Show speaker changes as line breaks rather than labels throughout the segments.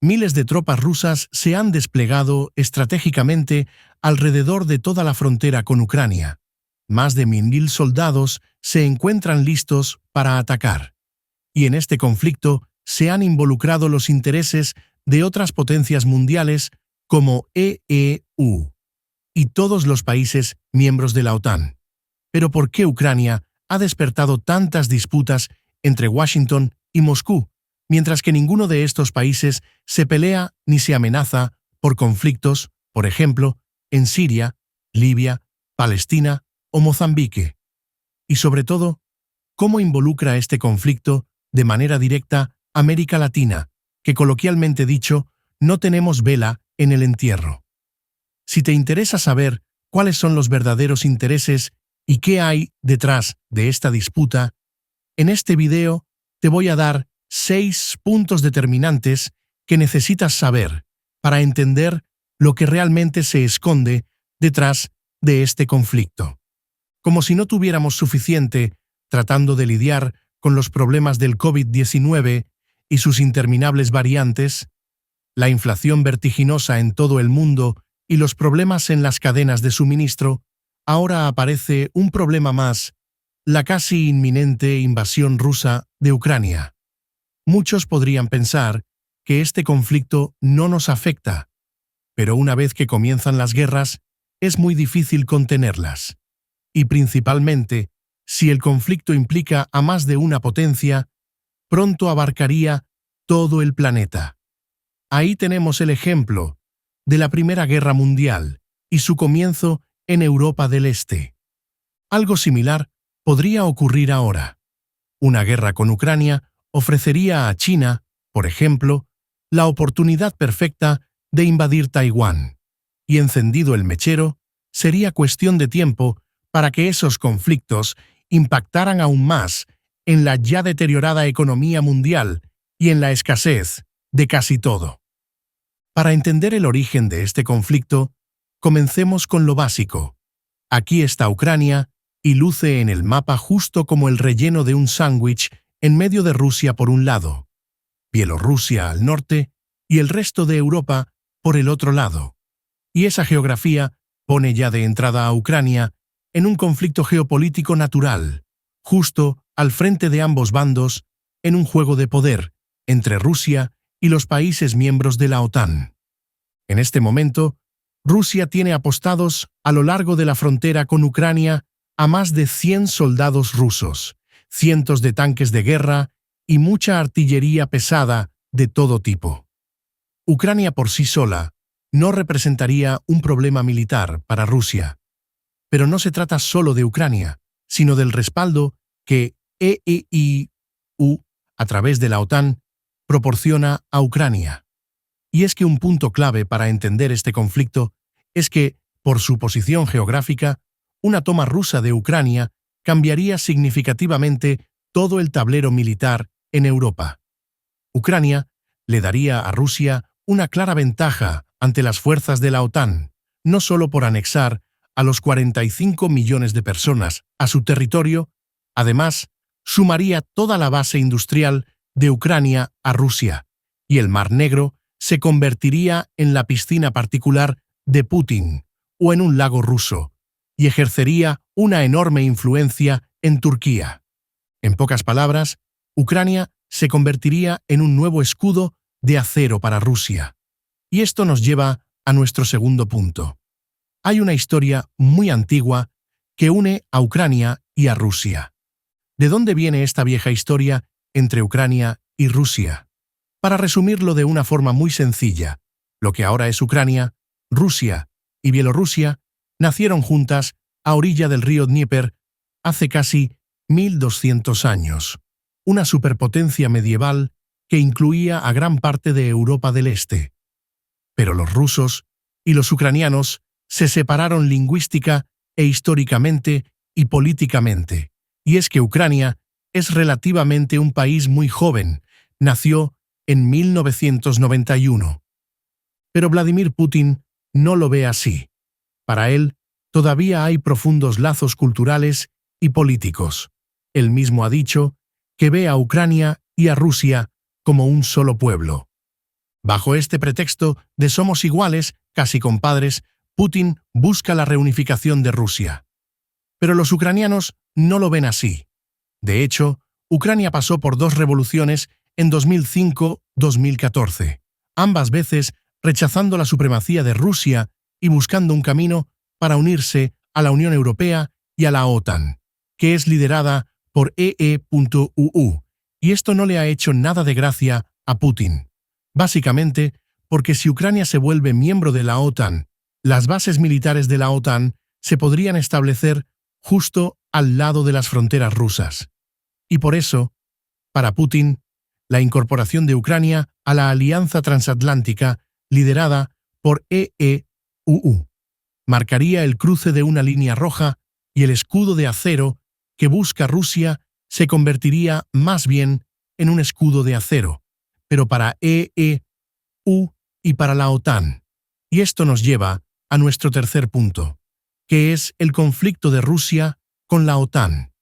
Miles de tropas rusas se han desplegado estratégicamente alrededor de toda la frontera con Ucrania. Más de 1000 soldados se encuentran listos para atacar. Y en este conflicto se han involucrado los intereses de otras potencias mundiales como EU y todos los países miembros de la OTAN. Pero ¿por qué Ucrania ha despertado tantas disputas entre Washington y Moscú, mientras que ninguno de estos países se pelea ni se amenaza por conflictos, por ejemplo, en Siria, Libia, Palestina o Mozambique? Y sobre todo, ¿cómo involucra este conflicto de manera directa a América Latina, que coloquialmente dicho, no tenemos vela en el entierro? Si te interesa saber cuáles son los verdaderos intereses y qué hay detrás de esta disputa, en este video te voy a dar 6 puntos determinantes que necesitas saber para entender lo que realmente se esconde detrás de este conflicto. Como si no tuviéramos suficiente tratando de lidiar con los problemas del COVID-19 y sus interminables variantes, la inflación vertiginosa en todo el mundo y los problemas en las cadenas de suministro, ahora aparece un problema más: la casi inminente invasión rusa de Ucrania. Muchos podrían pensar que este conflicto no nos afecta, pero una vez que comienzan las guerras, es muy difícil contenerlas. Y principalmente, si el conflicto implica a más de una potencia, pronto abarcaría todo el planeta. Ahí tenemos el ejemplo de la Primera Guerra Mundial y su comienzo en Europa del Este. Algo similar podría ocurrir ahora. Una guerra con Ucrania ofrecería a China, por ejemplo, la oportunidad perfecta de invadir Taiwán. Y encendido el mechero, sería cuestión de tiempo para que esos conflictos impactaran aún más en la ya deteriorada economía mundial y en la escasez de casi todo. Para entender el origen de este conflicto, comencemos con lo básico. Aquí está Ucrania y luce en el mapa justo como el relleno de un sándwich en medio de Rusia por un lado, Bielorrusia al norte y el resto de Europa por el otro lado. Y esa geografía pone ya de entrada a Ucrania en un conflicto geopolítico natural, justo al frente de ambos bandos, en un juego de poder entre Rusia y los países miembros de la OTAN. En este momento, Rusia tiene apostados a lo largo de la frontera con Ucrania a más de 100 soldados rusos, cientos de tanques de guerra y mucha artillería pesada de todo tipo. Ucrania por sí sola no representaría un problema militar para Rusia. Pero no se trata solo de Ucrania, sino del respaldo que EU, a través de la OTAN, proporciona a Ucrania. Y es que un punto clave para entender este conflicto es que, por su posición geográfica, una toma rusa de Ucrania cambiaría significativamente todo el tablero militar en Europa. Ucrania le daría a Rusia una clara ventaja ante las fuerzas de la OTAN, no solo por anexar a los 45 millones de personas a su territorio, además, sumaría toda la base industrial de Ucrania a Rusia, y el Mar Negro se convertiría en la piscina particular de Putin o en un lago ruso, y ejercería una enorme influencia en Turquía. En pocas palabras, Ucrania se convertiría en un nuevo escudo de acero para Rusia. Y esto nos lleva a nuestro segundo punto. Hay una historia muy antigua que une a Ucrania y a Rusia. ¿De dónde viene esta vieja historia entre Ucrania y Rusia? Para resumirlo de una forma muy sencilla, lo que ahora es Ucrania, Rusia y Bielorrusia nacieron juntas a orilla del río Dnieper hace casi 1200 años. Una superpotencia medieval que incluía a gran parte de Europa del Este. Pero los rusos y los ucranianos se separaron lingüística e históricamente y políticamente. Y es que Ucrania es relativamente un país muy joven, nació en 1991. Pero Vladimir Putin no lo ve así. Para él, todavía hay profundos lazos culturales y políticos. Él mismo ha dicho que ve a Ucrania y a Rusia como un solo pueblo. Bajo este pretexto de somos iguales, casi compadres, Putin busca la reunificación de Rusia. Pero los ucranianos no lo ven así. De hecho, Ucrania pasó por dos revoluciones en 2005-2014, ambas veces rechazando la supremacía de Rusia y buscando un camino para unirse a la Unión Europea y a la OTAN, que es liderada por EE.UU, y esto no le ha hecho nada de gracia a Putin. Básicamente, porque si Ucrania se vuelve miembro de la OTAN, las bases militares de la OTAN se podrían establecer justo al lado de las fronteras rusas. Y por eso, para Putin, la incorporación de Ucrania a la Alianza Transatlántica liderada por EE.UU marcaría el cruce de una línea roja y el escudo de acero que busca Rusia se convertiría más bien en un escudo de acero, pero para EE.UU y para la OTAN. Y esto nos lleva a nuestro tercer punto, que es el conflicto de Rusia con la OTAN.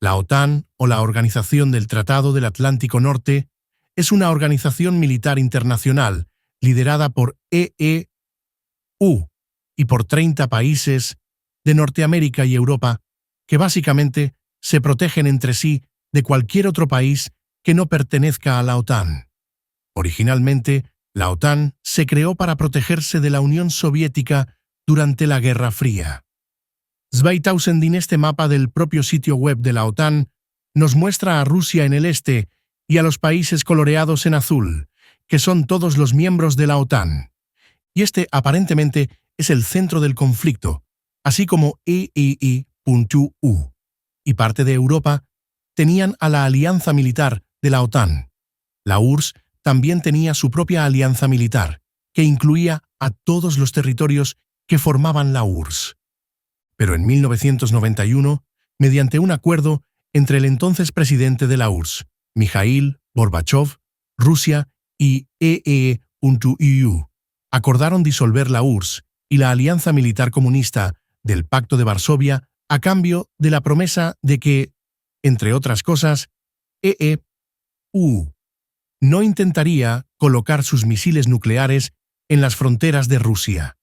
La OTAN, o la Organización del Tratado del Atlántico Norte, es una organización militar internacional liderada por EE.UU y por 30 países de Norteamérica y Europa que básicamente se protegen entre sí de cualquier otro país que no pertenezca a la OTAN. Originalmente, la OTAN se creó para protegerse de la Unión Soviética durante la Guerra Fría. 2000 en este mapa del propio sitio web de la OTAN nos muestra a Rusia en el este y a los países coloreados en azul, que son todos los miembros de la OTAN. Y este aparentemente es el centro del conflicto, así como EE.UU y parte de Europa tenían a la alianza militar de la OTAN. La URSS también tenía su propia alianza militar, que incluía a todos los territorios que formaban la URSS. Pero en 1991, mediante un acuerdo entre el entonces presidente de la URSS, Mikhail Gorbachev, Rusia y EE.UU, acordaron disolver la URSS y la Alianza Militar Comunista del Pacto de Varsovia a cambio de la promesa de que, entre otras cosas, EE.UU no intentaría colocar sus misiles nucleares en las fronteras de Rusia.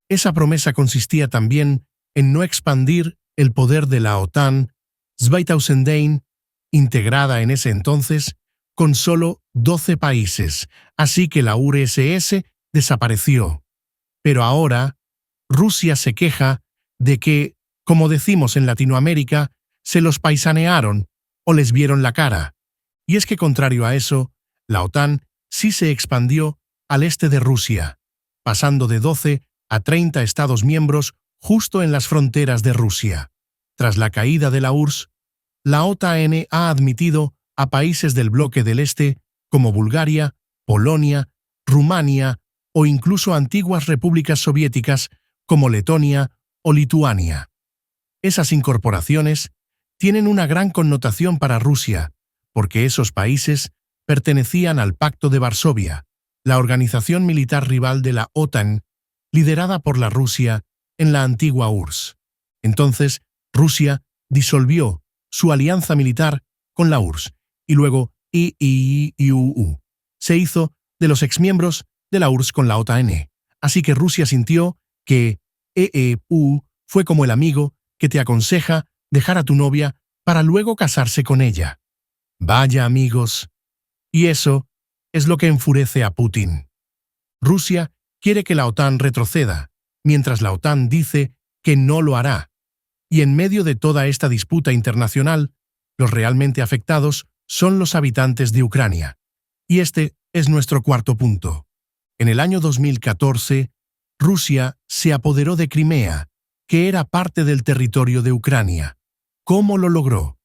Esa promesa consistía también en no expandir el poder de la OTAN, 2001, integrada en ese entonces, con solo 12 países, así que la URSS desapareció. Pero ahora, Rusia se queja de que, como decimos en Latinoamérica, se los paisanearon o les vieron la cara. Y es que, contrario a eso, la OTAN sí se expandió al este de Rusia, pasando de 12 a 30 Estados miembros justo en las fronteras de Rusia. Tras la caída de la URSS, la OTAN ha admitido a países del bloque del Este como Bulgaria, Polonia, Rumania o incluso antiguas repúblicas soviéticas como Letonia o Lituania. Esas incorporaciones tienen una gran connotación para Rusia, porque esos países pertenecían al Pacto de Varsovia, la organización militar rival de la OTAN, liderada por la Rusia en la antigua URSS. Entonces, Rusia disolvió su alianza militar con la URSS y luego EE.UU se hizo de los exmiembros de la URSS con la OTAN. Así que Rusia sintió que EE.UU fue como el amigo que te aconseja dejar a tu novia para luego casarse con ella. Vaya amigos. Y eso es lo que enfurece a Putin. Rusia quiere que la OTAN retroceda, mientras la OTAN dice que no lo hará. Y en medio de toda esta disputa internacional, los realmente afectados son los habitantes de Ucrania. Y este es nuestro cuarto punto. En el año 2014, Rusia se apoderó de Crimea, que era parte del territorio de Ucrania. ¿Cómo lo logró?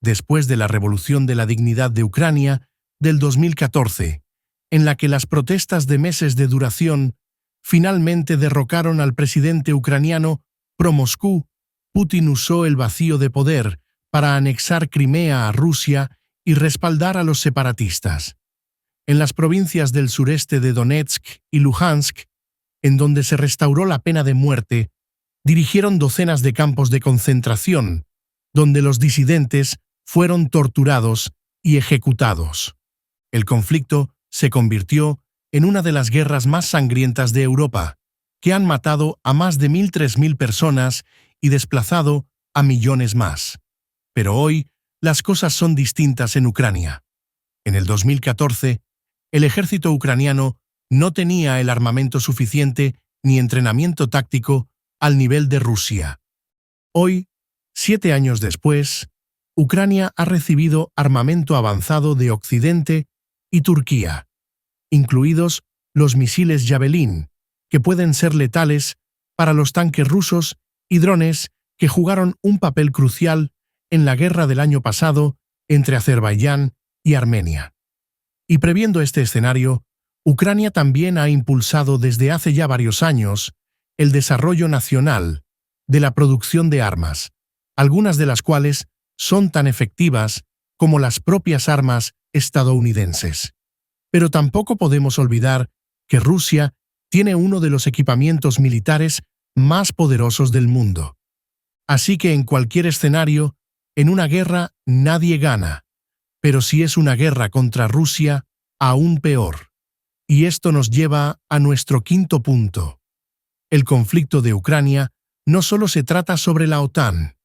Después de la Revolución de la Dignidad de Ucrania del 2014, en la que las protestas de meses de duración finalmente derrocaron al presidente ucraniano pro-Moscú, Putin usó el vacío de poder para anexar Crimea a Rusia y respaldar a los separatistas. En las provincias del sureste de Donetsk y Luhansk, en donde se restauró la pena de muerte, dirigieron docenas de campos de concentración, donde los disidentes fueron torturados y ejecutados. El conflicto se convirtió en una de las guerras más sangrientas de Europa, que han matado a más de 1.000–3.000 personas y desplazado a millones más. Pero hoy, las cosas son distintas en Ucrania. En el 2014, el ejército ucraniano no tenía el armamento suficiente ni entrenamiento táctico al nivel de Rusia. Hoy, 7 años después, Ucrania ha recibido armamento avanzado de Occidente y Turquía, incluidos los misiles Javelin, que pueden ser letales para los tanques rusos y drones que jugaron un papel crucial en la guerra del año pasado entre Azerbaiyán y Armenia. Y previendo este escenario, Ucrania también ha impulsado desde hace ya varios años el desarrollo nacional de la producción de armas, algunas de las cuales son tan efectivas como las propias armas estadounidenses. Pero tampoco podemos olvidar que Rusia tiene uno de los equipamientos militares más poderosos del mundo. Así que en cualquier escenario, en una guerra nadie gana, pero si es una guerra contra Rusia, aún peor. Y esto nos lleva a nuestro quinto punto. El conflicto de Ucrania no solo se trata sobre la OTAN.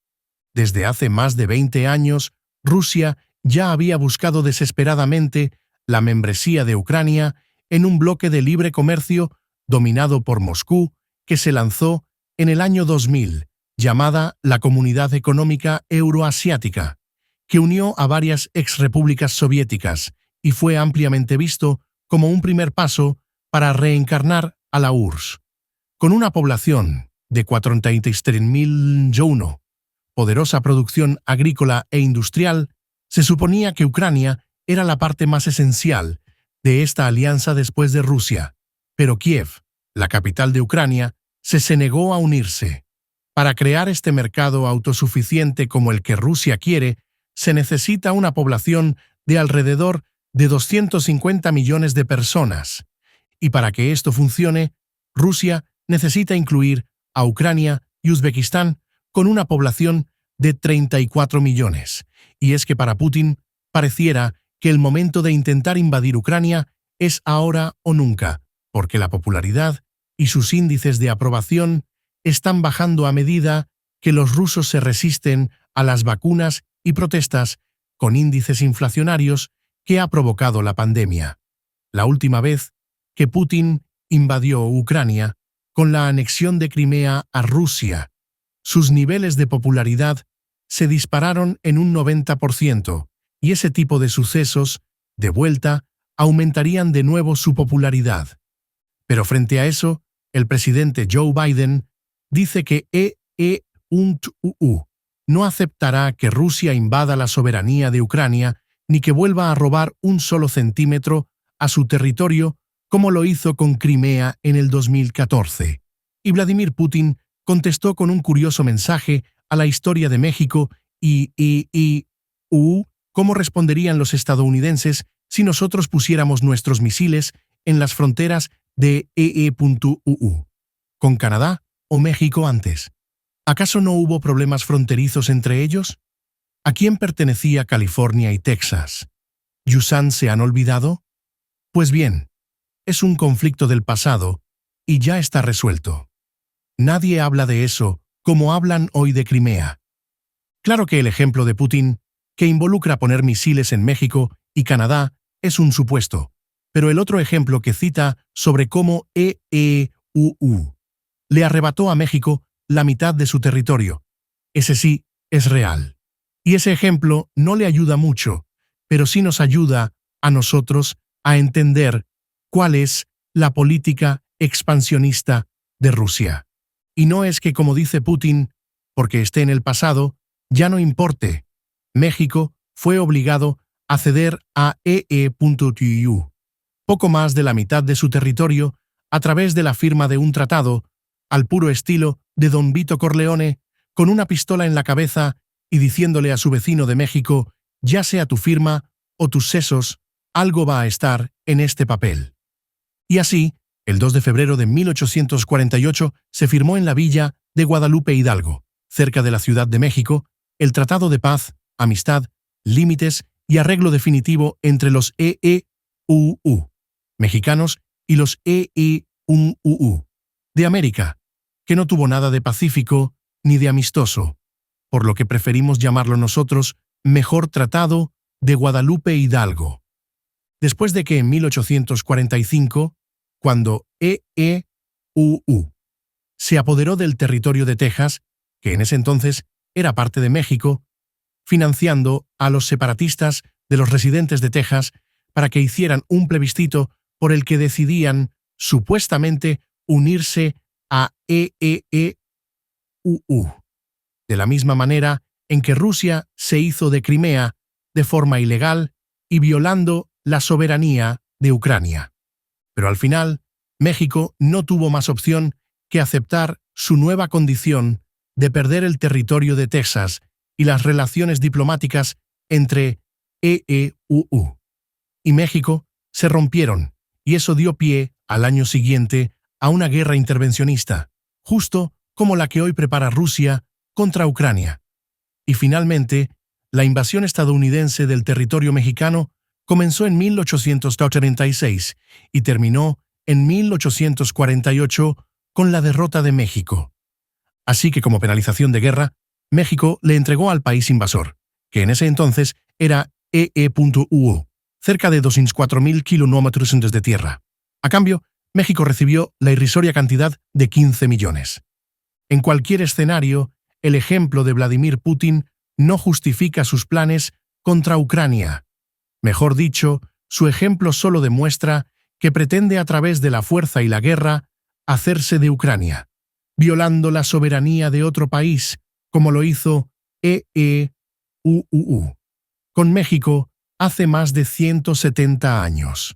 Desde hace más de 20 años, Rusia ya había buscado desesperadamente la membresía de Ucrania en un bloque de libre comercio dominado por Moscú que se lanzó en el año 2000, llamada la Comunidad Económica Euroasiática, que unió a varias exrepúblicas soviéticas y fue ampliamente visto como un primer paso para reencarnar a la URSS. Con una población de 43.000, poderosa producción agrícola e industrial, se suponía que Ucrania era la parte más esencial de esta alianza después de Rusia, pero Kiev, la capital de Ucrania, se negó a unirse. Para crear este mercado autosuficiente como el que Rusia quiere, se necesita una población de alrededor de 250 millones de personas. Y para que esto funcione, Rusia necesita incluir a Ucrania y Uzbekistán con una población de 34 millones. Y es que para Putin pareciera que el momento de intentar invadir Ucrania es ahora o nunca, porque la popularidad y sus índices de aprobación están bajando a medida que los rusos se resisten a las vacunas y protestas con índices inflacionarios que ha provocado la pandemia. La última vez que Putin invadió Ucrania, con la anexión de Crimea a Rusia, sus niveles de popularidad se dispararon en un 90%, y ese tipo de sucesos, de vuelta, aumentarían de nuevo su popularidad. Pero frente a eso, el presidente Joe Biden dice que no aceptará que Rusia invada la soberanía de Ucrania ni que vuelva a robar un solo centímetro a su territorio como lo hizo con Crimea en el 2014. Y Vladimir Putin contestó con un curioso mensaje a la historia de México ¿cómo responderían los estadounidenses si nosotros pusiéramos nuestros misiles en las fronteras de ¿Con Canadá o México antes? ¿Acaso no hubo problemas fronterizos entre ellos? ¿A quién pertenecía California y Texas? ¿Yusan se han olvidado? Pues bien, es un conflicto del pasado y ya está resuelto. Nadie habla de eso como hablan hoy de Crimea. Claro que el ejemplo de Putin, que involucra poner misiles en México y Canadá, es un supuesto, pero el otro ejemplo que cita sobre cómo le arrebató a México la mitad de su territorio, ese sí es real. Y ese ejemplo no le ayuda mucho, pero sí nos ayuda a nosotros a entender cuál es la política expansionista de Rusia. Y no es que, como dice Putin, porque esté en el pasado, ya no importe. México fue obligado a ceder a poco más de la mitad de su territorio a través de la firma de un tratado, al puro estilo de Don Vito Corleone, con una pistola en la cabeza y diciéndole a su vecino de México, ya sea tu firma o tus sesos, algo va a estar en este papel. Y así, el 2 de febrero de 1848 se firmó en la villa de Guadalupe Hidalgo, cerca de la Ciudad de México, el Tratado de Paz, Amistad, Límites y Arreglo Definitivo entre los mexicanos y los EEUU de América, que no tuvo nada de pacífico ni de amistoso, por lo que preferimos llamarlo nosotros Mejor Tratado de Guadalupe Hidalgo. Después de que en 1845, cuando EEUU se apoderó del territorio de Texas, que en ese entonces era parte de México, financiando a los separatistas de los residentes de Texas para que hicieran un plebiscito por el que decidían, supuestamente, unirse a EEUU, de la misma manera en que Rusia se hizo de Crimea de forma ilegal y violando la soberanía de Ucrania. Pero al final, México no tuvo más opción que aceptar su nueva condición de perder el territorio de Texas y las relaciones diplomáticas entre EEUU y México se rompieron, y eso dio pie, al año siguiente, a una guerra intervencionista, justo como la que hoy prepara Rusia contra Ucrania. Y finalmente, la invasión estadounidense del territorio mexicano comenzó en 1836 y terminó en 1848 con la derrota de México. Así que como penalización de guerra, México le entregó al país invasor, que en ese entonces era EEUU, cerca de 204.000 kilómetros de tierra. A cambio, México recibió la irrisoria cantidad de 15 millones. En cualquier escenario, el ejemplo de Vladimir Putin no justifica sus planes contra Ucrania. Mejor dicho, su ejemplo solo demuestra que pretende a través de la fuerza y la guerra hacerse de Ucrania, violando la soberanía de otro país, como lo hizo EEUU con México hace más de 170 años.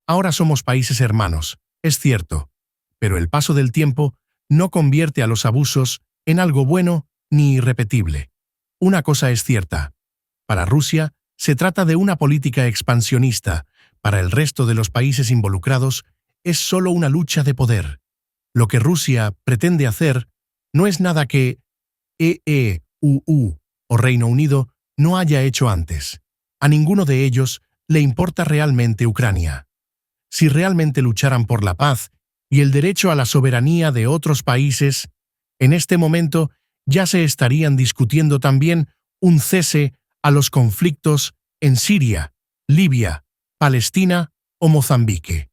Ahora somos países hermanos, es cierto, pero el paso del tiempo no convierte a los abusos en algo bueno ni irrepetible. Una cosa es cierta: para Rusia se trata de una política expansionista, para el resto de los países involucrados es solo una lucha de poder. Lo que Rusia pretende hacer no es nada que EEUU o Reino Unido no haya hecho antes. A ninguno de ellos le importa realmente Ucrania. Si realmente lucharan por la paz y el derecho a la soberanía de otros países, en este momento ya se estarían discutiendo también un cese a los conflictos en Siria, Libia, Palestina o Mozambique.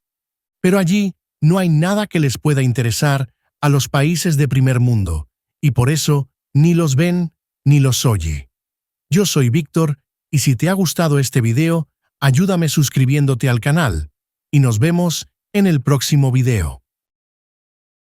Pero allí no hay nada que les pueda interesar a los países de primer mundo, y por eso ni los ven ni los oye. Yo soy Víctor, y si te ha gustado este video, ayúdame suscribiéndote al canal, y nos vemos en el próximo video.